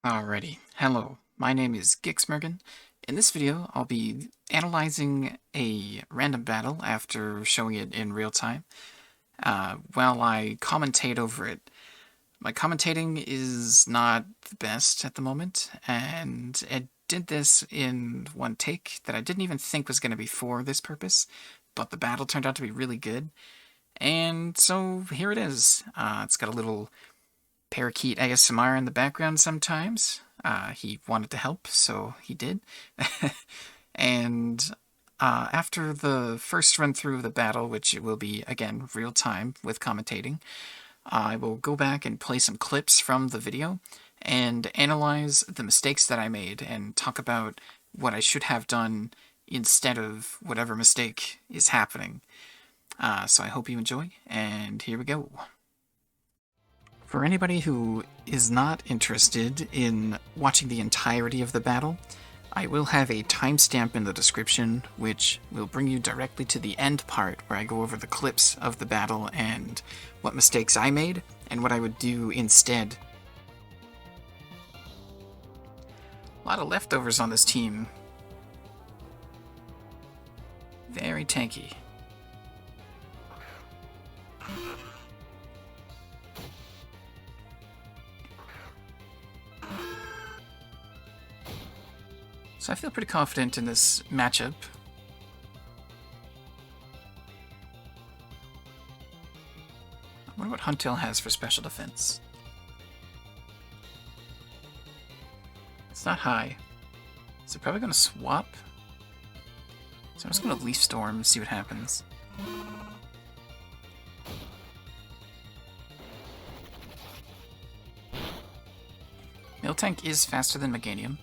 Alrighty, hello, my name is Gixmergan. In this video, I'll be analyzing a random battle after showing it in real time, while I commentate over it. My commentating is not the best at the moment, and I did this in one take that I didn't even think was going to be for this purpose, but the battle turned out to be really good, and so here it is. It's got a little parakeet ASMR in the background sometimes. He wanted to help, so he did. And after the first run through of the battle, which it will be, again, real time with commentating, I will go back and play some clips from the video and analyze the mistakes that I made and talk about what I should have done instead of whatever mistake is happening. So I hope you enjoy, and here we go. For anybody who is not interested in watching the entirety of the battle, I will have a timestamp in the description which will bring you directly to the end part where I go over the clips of the battle and what mistakes I made and what I would do instead. A lot of leftovers on this team. Very tanky. So I feel pretty confident in this matchup. I wonder what Huntail has for special defense. It's not high. Is it probably going to swap? So I'm just going to Leaf Storm and see what happens. Miltank is faster than Meganium.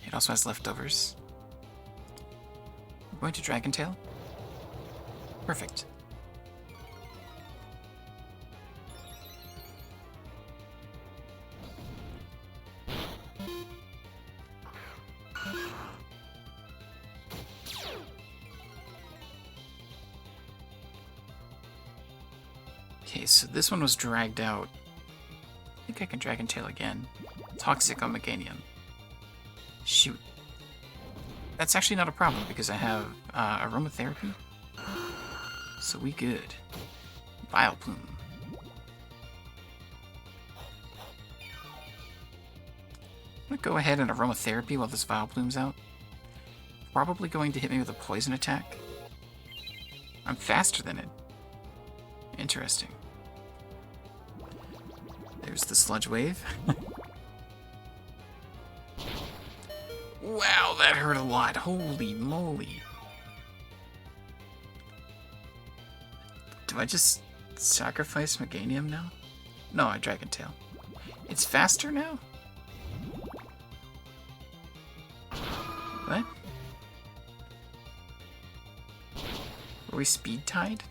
It also has leftovers. I'm going to Dragon Tail. Perfect. Okay, so this one was dragged out. I think I can Dragon Tail again. Toxic on Meganium. Shoot. That's actually not a problem because I have aromatherapy. So we good. Vileplume. I'm gonna go ahead and aromatherapy while this Vileplume's out. Probably going to hit me with a poison attack. I'm faster than it. Interesting. There's the Sludge Wave. Wow, that hurt a lot. Holy moly. Do I just sacrifice Meganium now? No, I Dragon Tail. It's faster now? What? Were we speed tied?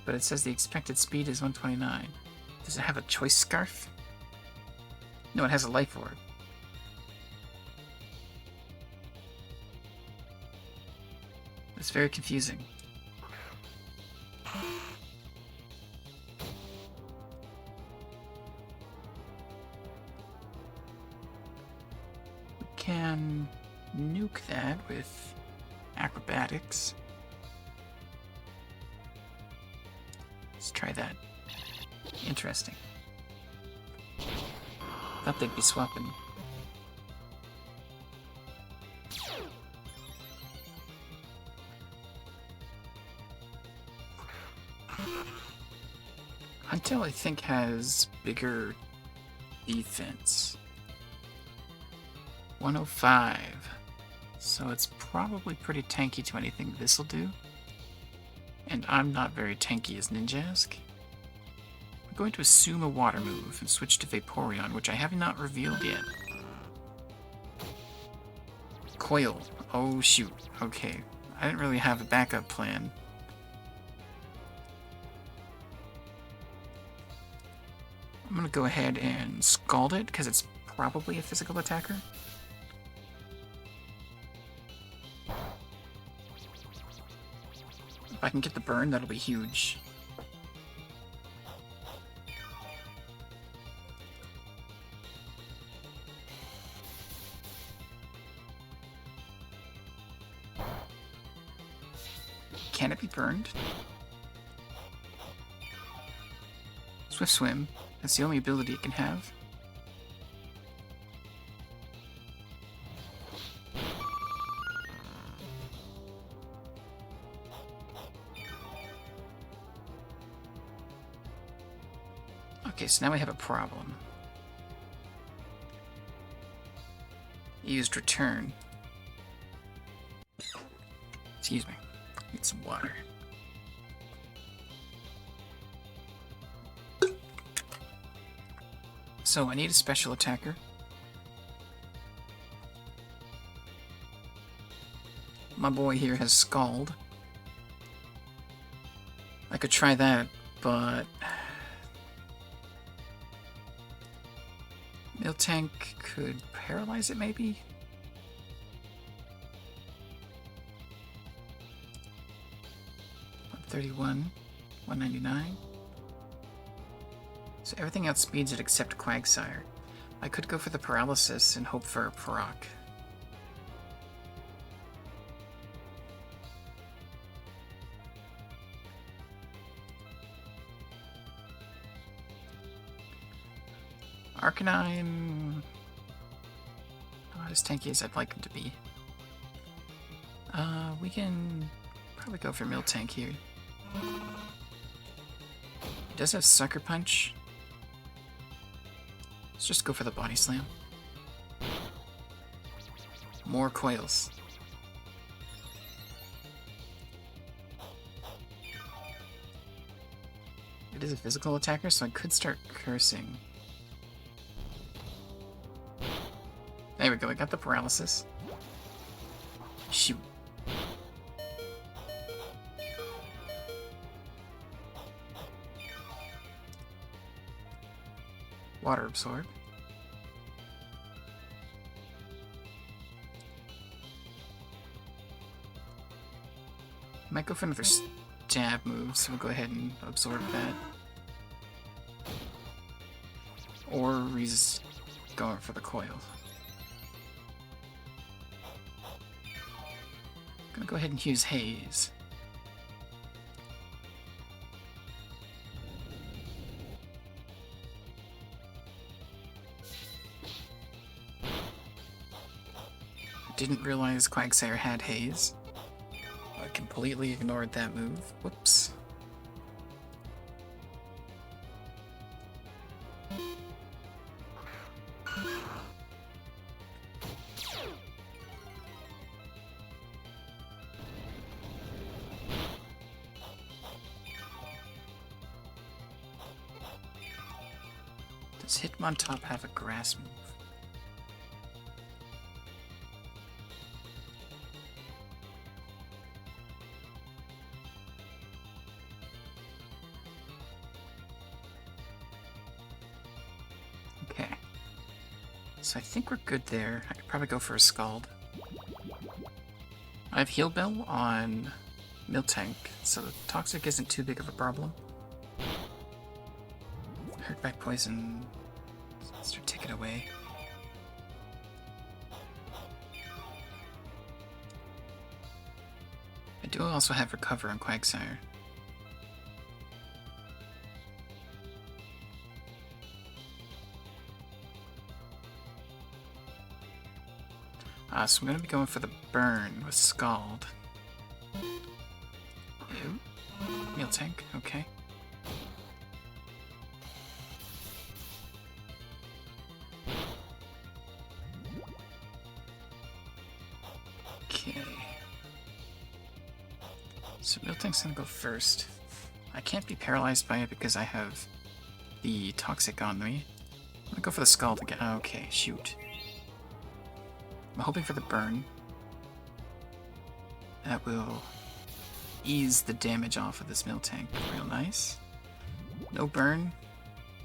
But it says the expected speed is 129. Does it have a choice scarf? No, it has a life orb. It's very confusing. We can nuke that with acrobatics. Let's try that. Interesting. Thought they'd be swapping. Huntail, I think, has bigger defense. 105. So it's probably pretty tanky to anything this'll do. And I'm not very tanky as Ninjask. I'm going to assume a water move and switch to Vaporeon, which I have not revealed yet. Coil. Oh shoot. Okay. I didn't really have a backup plan. I'm gonna go ahead and Scald it, because it's probably a physical attacker. If I can get the burn, that'll be huge. can it be burned? Swift Swim. That's the only ability it can have. Okay, so now we have a problem. Used return. Excuse me. Need some water. So I need a special attacker. My boy here has Scald. I could try that, but Miltank could paralyze it, maybe? $131, 199. So everything outspeeds it except Quagsire. I could go for the paralysis and hope for a proc. Arcanine... not as tanky as I'd like him to be. We can probably go for Miltank here. He does have Sucker Punch. Let's just go for the Body Slam. More coils. It is a physical attacker, so I could start cursing. There we go, I got the paralysis. Shoot. Water Absorb. Might go for another stab move, so we'll go ahead and absorb that. Or he's going for the coil. Gonna go ahead and use Haze. Didn't realize Quagsire had Haze. I completely ignored that move. Whoops. Does Hitmontop have a grass move? Okay. So I think we're good there. I could probably go for a Scald. I have Heal Bell on Miltank, so Toxic isn't too big of a problem. Hurt by Poison. Start taking it away. I do also have Recover on Quagsire. So I'm going to be going for the Burn with Scald. Ew. Miltank, okay. Okay. So Miltank's going to go first. I can't be paralyzed by it because I have the Toxic on me. I'm going to go for the Scald again. Okay, shoot. I'm hoping for the Burn. That will ease the damage off of this Miltank. Real nice. No Burn.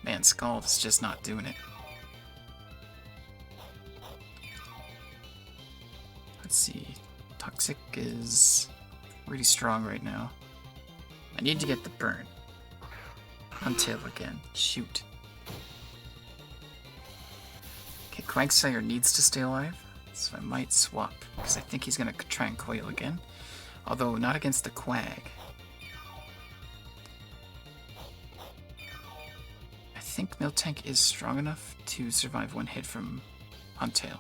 Man, Scald is just not doing it. Let's see. Toxic is really strong right now. I need to get the Burn. Until again. Shoot. Okay, Quagsire needs to stay alive. So I might swap, because I think he's going to try and coil again. Although not against the Quag. I think Miltank is strong enough to survive one hit from Huntail.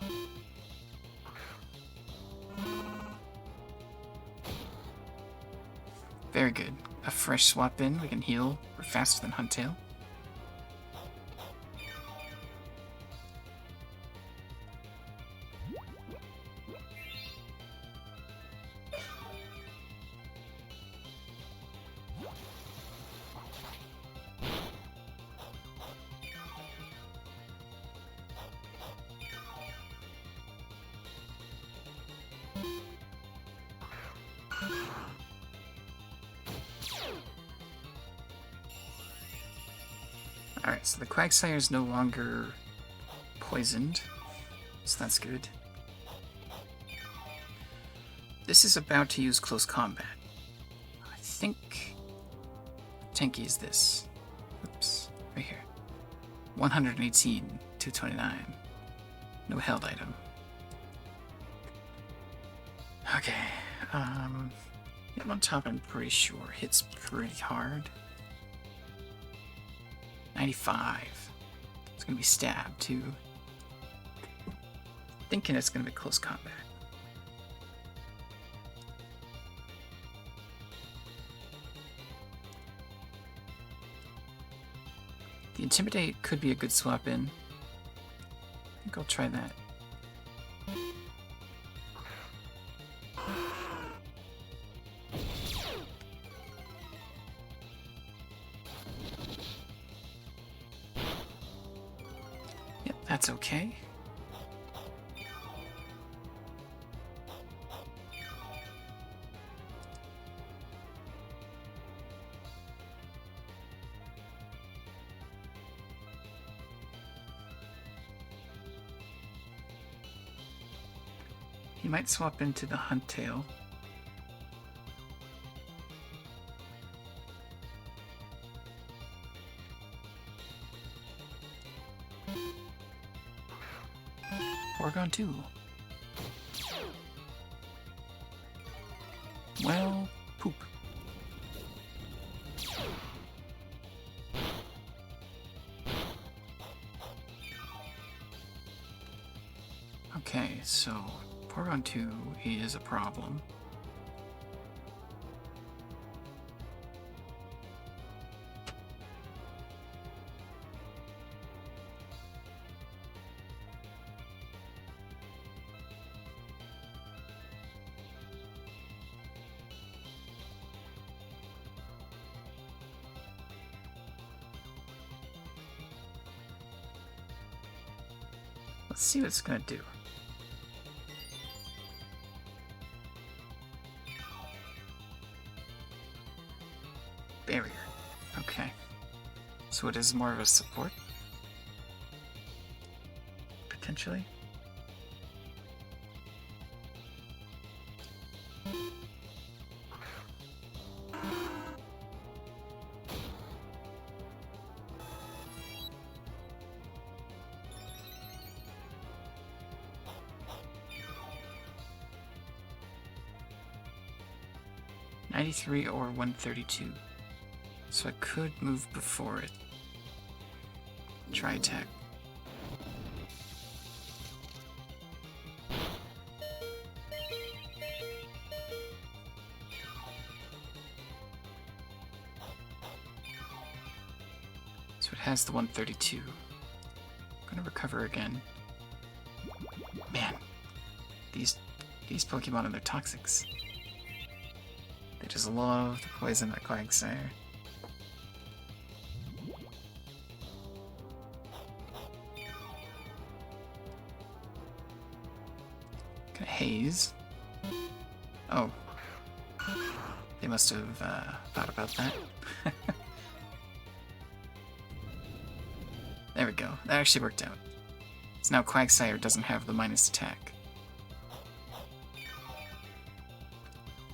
Very good. A fresh swap in, we can heal. We're faster than Huntail. Alright, so the Quagsire is no longer poisoned, so that's good. This is about to use close combat. I think... Tanky is this. Oops, right here. 118, 229. No held item. Okay, hit on top I'm pretty sure hits pretty hard. 95. It's gonna be stabbed too. Thinking it's gonna be close combat. The Intimidate could be a good swap in. I think I'll try that. Yep, that's okay. He might swap into the Huntail. Oregon 2. Well, poop. Okay, so Porygon 2 is a problem. Let's see what it's gonna do. Barrier. Okay. So it is more of a support? Potentially? .93 or 132. So I could move before it. Try attack. So it has the 132. I'm gonna recover again. Man, these Pokemon and their Toxics. They just love to poison that Quagsire. Can I haze? Oh. They must have thought about that. There we go. That actually worked out. So now Quagsire doesn't have the minus attack.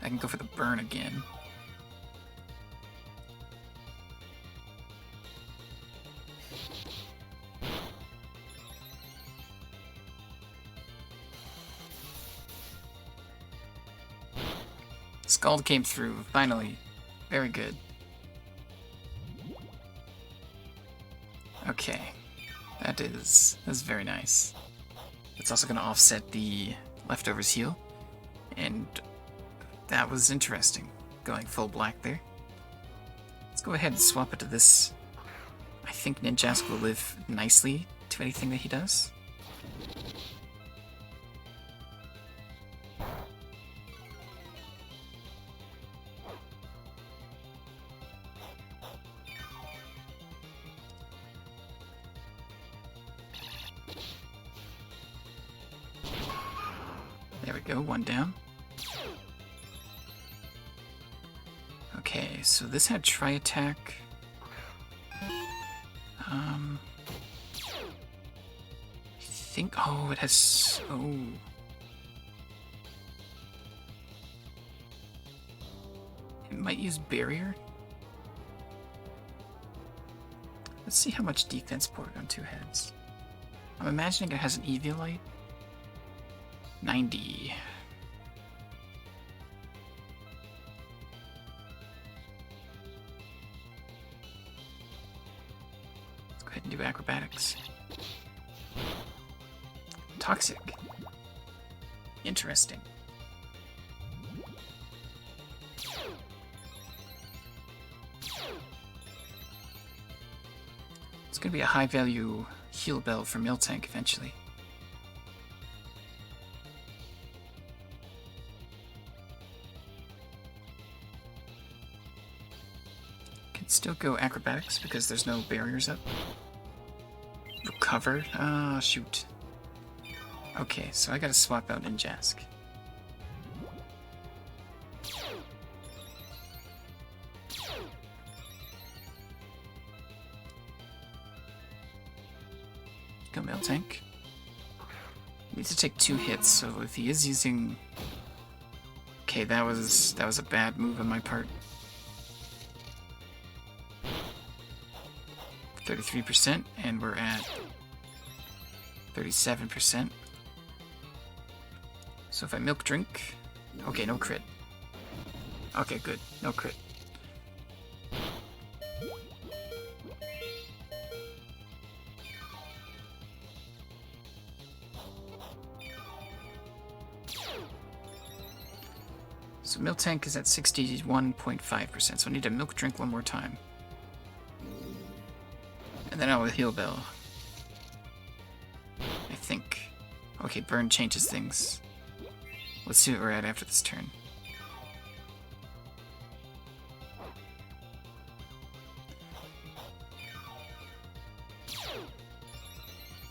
I can go for the burn again. Let's Scald came through, finally. Very good. Okay. That's very nice. It's also going to offset the leftovers heal. And that was interesting, going full black there. Let's go ahead and swap it to this. I think Ninjask will live nicely to anything that he does. There we go, one down. Okay, so this had tri-attack. I think, oh, it has, oh. It might use barrier. Let's see how much defense poured on 2 heads. I'm imagining it has an Eviolite. 90. Let's go ahead and do acrobatics. Toxic. Interesting. It's going to be a high value heal bell for Miltank eventually. Can still go acrobatics because there's no barriers up. Recover? Ah, shoot. Okay, so I gotta swap out Ninjask. Go Miltank. Needs to take 2 hits, so if he is using... Okay, that was a bad move on my part. 33%, and we're at 37%. So if I milk drink... Okay, no crit. Okay, good. No crit. So Miltank is at 61.5%, so I need to milk drink one more time. And then I will heal bell. I think. Okay, burn changes things. Let's see what we're at after this turn.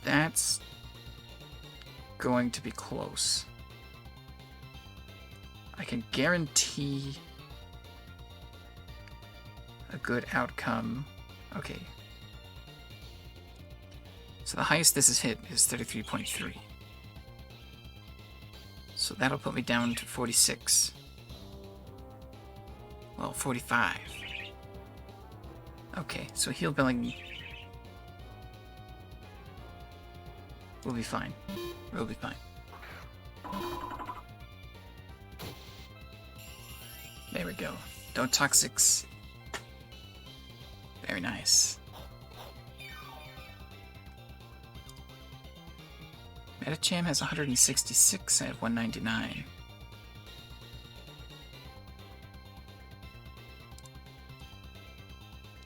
That's going to be close. I can guarantee a good outcome. Okay. So the highest this has hit is 33.3. So that'll put me down to 46. Well, 45. Okay, so heal billing will be fine. We'll be fine. There we go. No toxics. Very nice. Metacham has 166, I have 199.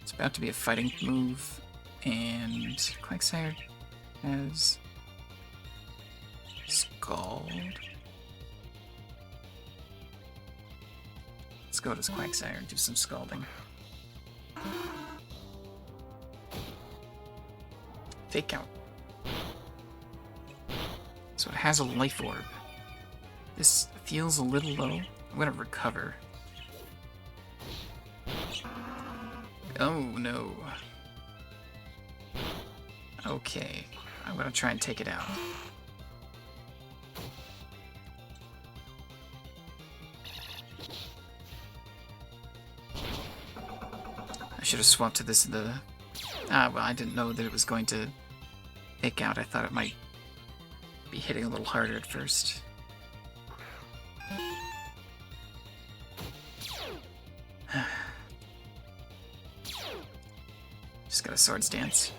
It's about to be a fighting move, and Quagsire has Scald. Let's go to Quagsire and do some scalding. Fake out. So it has a life orb. This feels a little low. I'm gonna recover. Oh no. Okay, I'm gonna try and take it out. I should have swapped to this in the... Ah, well, I didn't know that it was going to fake out. I thought it might be hitting a little harder at first. Got a Swords Dance.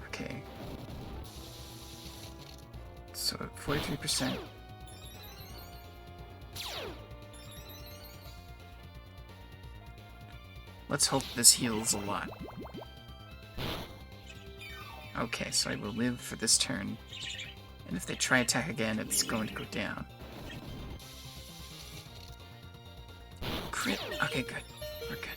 Okay. So 43%. Let's hope this heals a lot. Okay, so I will live for this turn. And if they try attack again, it's going to go down. Crit. Okay, good. We're good.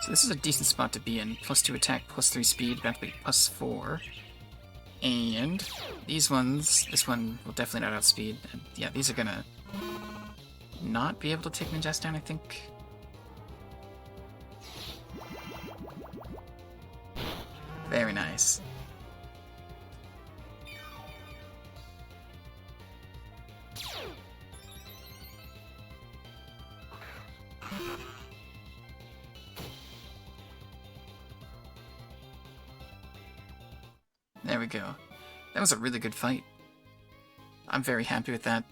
So this is a decent spot to be in. +2 attack, +3 speed, about to be +4. And these ones, this one will definitely not outspeed. And yeah, these are gonna not be able to take Ninjas down, I think. Very nice. There we go. That was a really good fight. I'm very happy with that.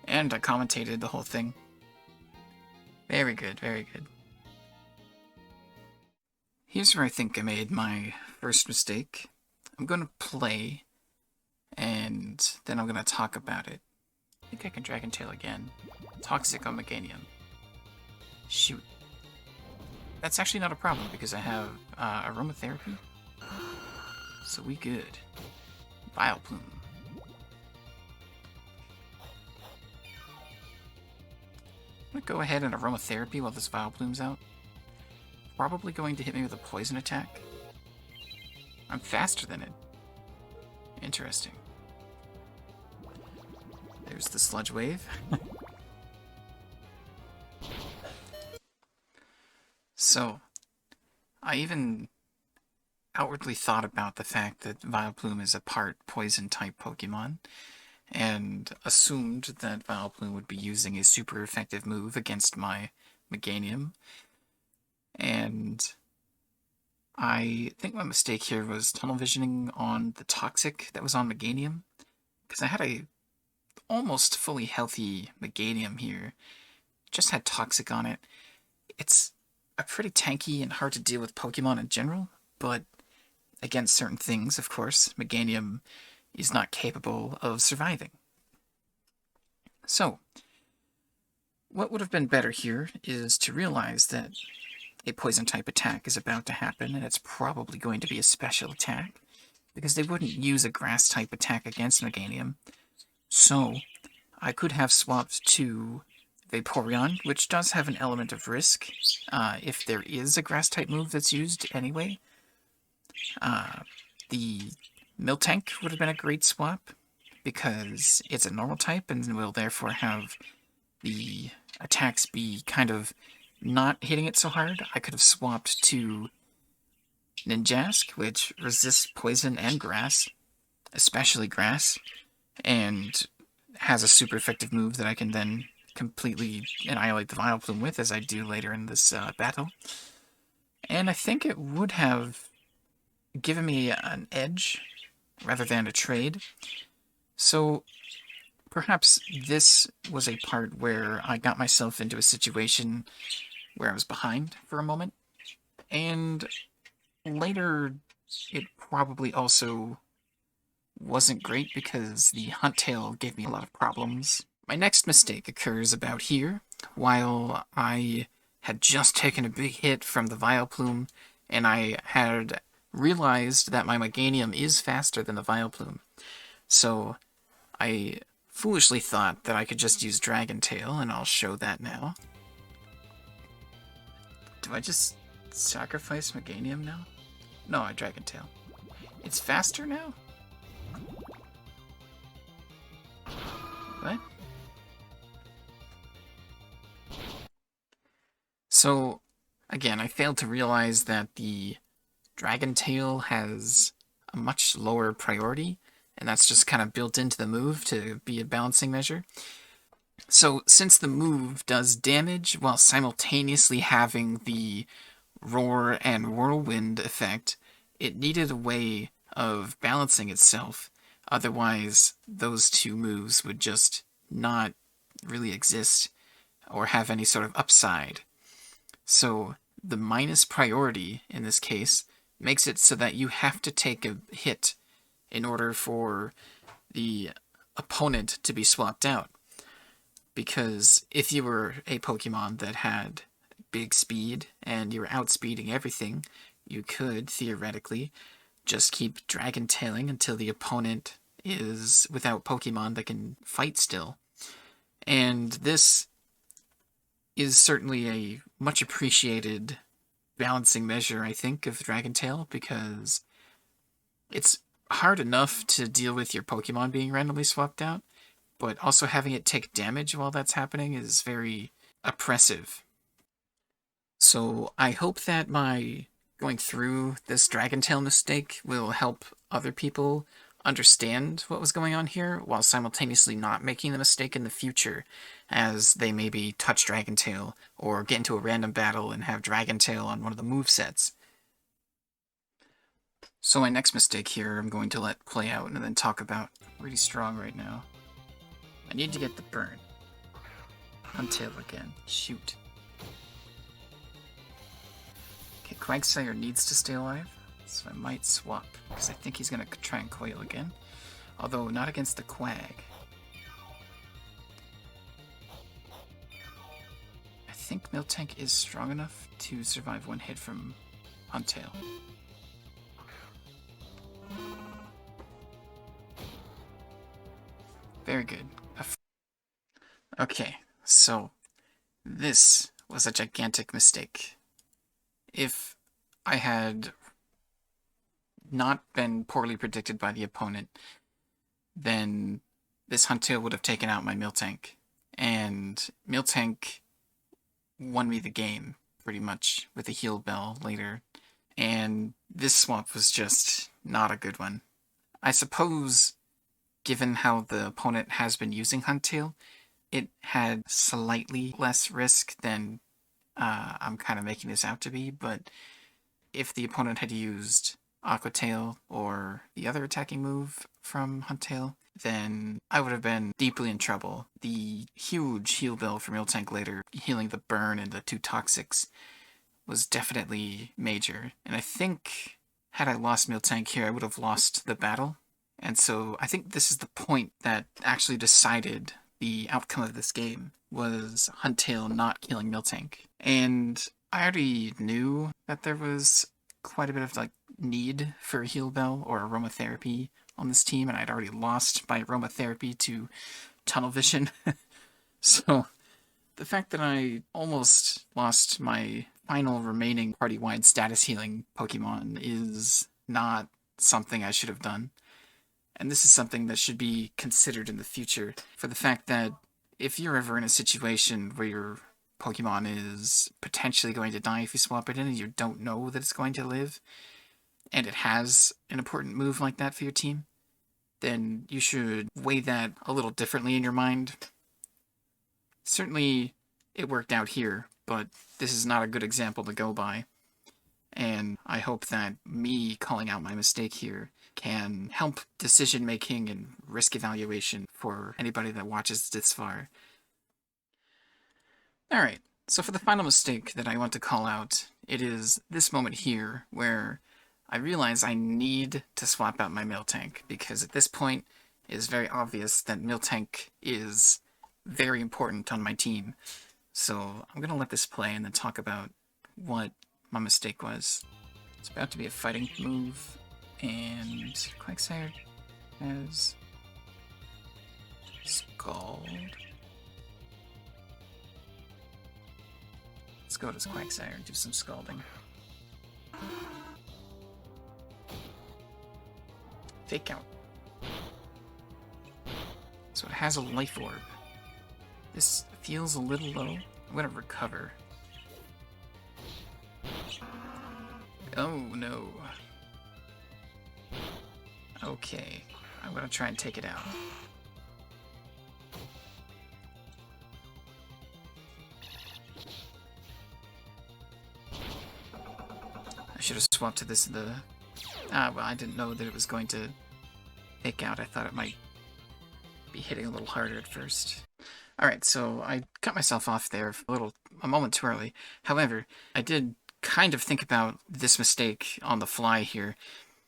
And I commentated the whole thing. Very good, very good. Here's where I think I made my first mistake. I'm going to play, and then I'm going to talk about it. I think I can Dragon Tail again. Toxic on Meganium. Shoot. That's actually not a problem, because I have aromatherapy. So we good. Vileplume. I'm gonna go ahead and aromatherapy while this Vileplume's out. Probably going to hit me with a poison attack. I'm faster than it. Interesting. There's the Sludge Wave. So, I even outwardly thought about the fact that Vileplume is a part poison-type Pokemon, and assumed that Vileplume would be using a super effective move against my Meganium. And I think my mistake here was tunnel visioning on the Toxic that was on Meganium, because I had a almost fully healthy Meganium here, just had Toxic on it. It's a pretty tanky and hard to deal with Pokemon in general, but against certain things, of course, Meganium is not capable of surviving. So, what would have been better here is to realize that a poison-type attack is about to happen, and it's probably going to be a special attack, because they wouldn't use a grass-type attack against Meganium. So, I could have swapped to Vaporeon, which does have an element of risk, if there is a grass-type move that's used anyway. The Miltank would have been a great swap, because it's a normal type and will therefore have the attacks be kind of not hitting it so hard. I could have swapped to Ninjask, which resists poison and grass, especially grass, and has a super effective move that I can then completely annihilate the Vileplume with, as I do later in this battle. And I think it would have given me an edge rather than a trade. So perhaps this was a part where I got myself into a situation where I was behind for a moment, and later it probably also wasn't great because the Huntail gave me a lot of problems. My next mistake occurs about here, while I had just taken a big hit from the Vileplume, and I had realized that my Meganium is faster than the Vileplume. So I foolishly thought that I could just use Dragon Tail, and I'll show that now. Do I just sacrifice Meganium now? No, I Dragon Tail. It's faster now? What? So, again, I failed to realize that the Dragon Tail has a much lower priority, and that's just kind of built into the move to be a balancing measure. So, since the move does damage while simultaneously having the Roar and Whirlwind effect, it needed a way of balancing itself. Otherwise, those two moves would just not really exist or have any sort of upside. So the minus priority in this case makes it so that you have to take a hit in order for the opponent to be swapped out. Because if you were a Pokemon that had big speed and you were outspeeding everything, you could theoretically just keep Dragon Tailing until the opponent is without Pokemon that can fight still. And this is certainly a much appreciated balancing measure, I think, of Dragon Tail, because it's hard enough to deal with your Pokemon being randomly swapped out, but also having it take damage while that's happening is very oppressive. So I hope that my going through this Dragon Tail mistake will help other people understand what was going on here, while simultaneously not making the mistake in the future, as they maybe touch Dragon Tail or get into a random battle and have Dragon Tail on one of the movesets. So my next mistake here I'm going to let play out and then talk about. Really strong right now. I need to get the burn. Untail again. Shoot. Okay, Quagsire needs to stay alive, so I might swap, because I think he's going to try and coil again. Although, not against the Quag. I think Miltank is strong enough to survive one hit from Untail. Very good. Okay, so this was a gigantic mistake. If I had not been poorly predicted by the opponent, then this Huntail would have taken out my Miltank. And Miltank won me the game, pretty much, with a heal bell later. And this swap was just not a good one. I suppose, given how the opponent has been using Huntail, it had slightly less risk than I'm kind of making this out to be, but if the opponent had used Aqua Tail or the other attacking move from Huntail, then I would have been deeply in trouble. The huge heal bill from Miltank later, healing the burn and the two toxics, was definitely major. And I think, had I lost Miltank here, I would have lost the battle. And so I think this is the point that actually decided the outcome of this game, was Huntail not killing Miltank. And I already knew that there was quite a bit of need for a heal bell or aromatherapy on this team, and I'd already lost my aromatherapy to tunnel vision. So the fact that I almost lost my final remaining party-wide status healing Pokemon is not something I should have done. And this is something that should be considered in the future, for the fact that if you're ever in a situation where your Pokemon is potentially going to die if you swap it in and you don't know that it's going to live, and it has an important move like that for your team, then you should weigh that a little differently in your mind. Certainly, it worked out here, but this is not a good example to go by. And I hope that me calling out my mistake here can help decision-making and risk evaluation for anybody that watches this far. Alright, so for the final mistake that I want to call out, it is this moment here where I realize I need to swap out my Miltank, because at this point it is very obvious that Miltank is very important on my team. So I'm going to let this play and then talk about what my mistake was. It's about to be a fighting move, and Quagsire has Scald. Let's go to Quagsire and do some scalding. Fake out. So it has a life orb. This feels a little low. I'm gonna recover. Oh no. Okay, I'm gonna try and take it out. should have swapped to this in the... well, I didn't know that it was going to take out. I thought it might be hitting a little harder at first. Alright, so I cut myself off there a moment too early. However, I did kind of think about this mistake on the fly here.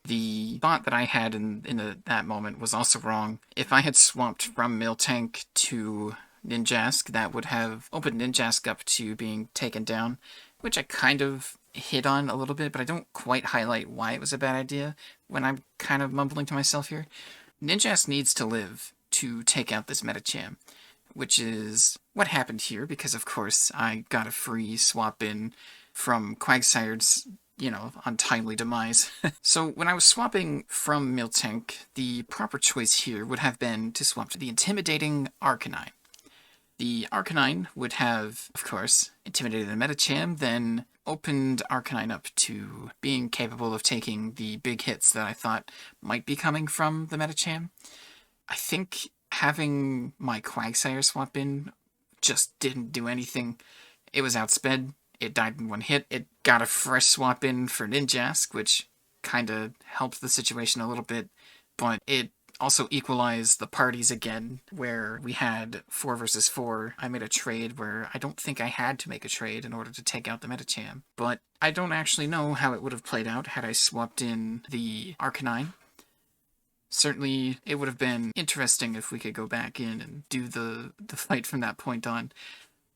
The thought that I had in that moment was also wrong. If I had swapped from Miltank to Ninjask, that would have opened Ninjask up to being taken down, which I kind of hit on a little bit, but I don't quite highlight why it was a bad idea when I'm kind of mumbling to myself here. Ninjask needs to live to take out this Medicham, which is what happened here, because of course I got a free swap in from Quagsire's, untimely demise. So when I was swapping from Miltank, the proper choice here would have been to swap to the intimidating Arcanine. The Arcanine would have, of course, intimidated the Medicham, then opened Arcanine up to being capable of taking the big hits that I thought might be coming from the Medicham. I think having my Quagsire swap in just didn't do anything. It was outsped, it died in one hit, it got a fresh swap in for Ninjask, which kinda helped the situation a little bit, but it also equalized the parties again, where we had 4 versus 4. I made a trade where I don't think I had to make a trade in order to take out the Medicham, but I don't actually know how it would have played out had I swapped in the Arcanine. Certainly, it would have been interesting if we could go back in and do the fight from that point on,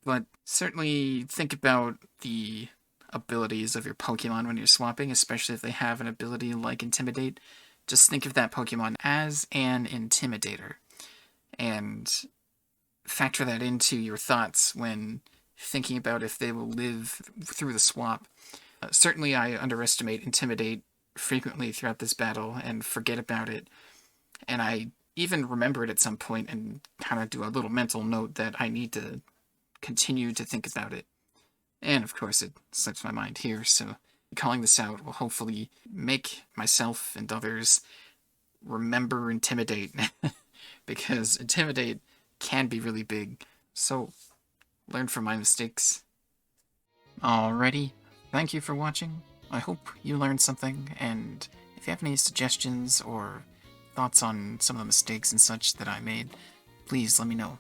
but certainly think about the abilities of your Pokemon when you're swapping, especially if they have an ability like Intimidate. Just think of that Pokemon as an Intimidator, and factor that into your thoughts when thinking about if they will live through the swap. Certainly, I underestimate Intimidate frequently throughout this battle and forget about it, and I even remember it at some point and kind of do a little mental note that I need to continue to think about it. And of course it slips my mind here, so calling this out will hopefully make myself and others remember Intimidate, because Intimidate can be really big, so learn from my mistakes. Alrighty, thank you for watching. I hope you learned something, and if you have any suggestions or thoughts on some of the mistakes and such that I made, please let me know.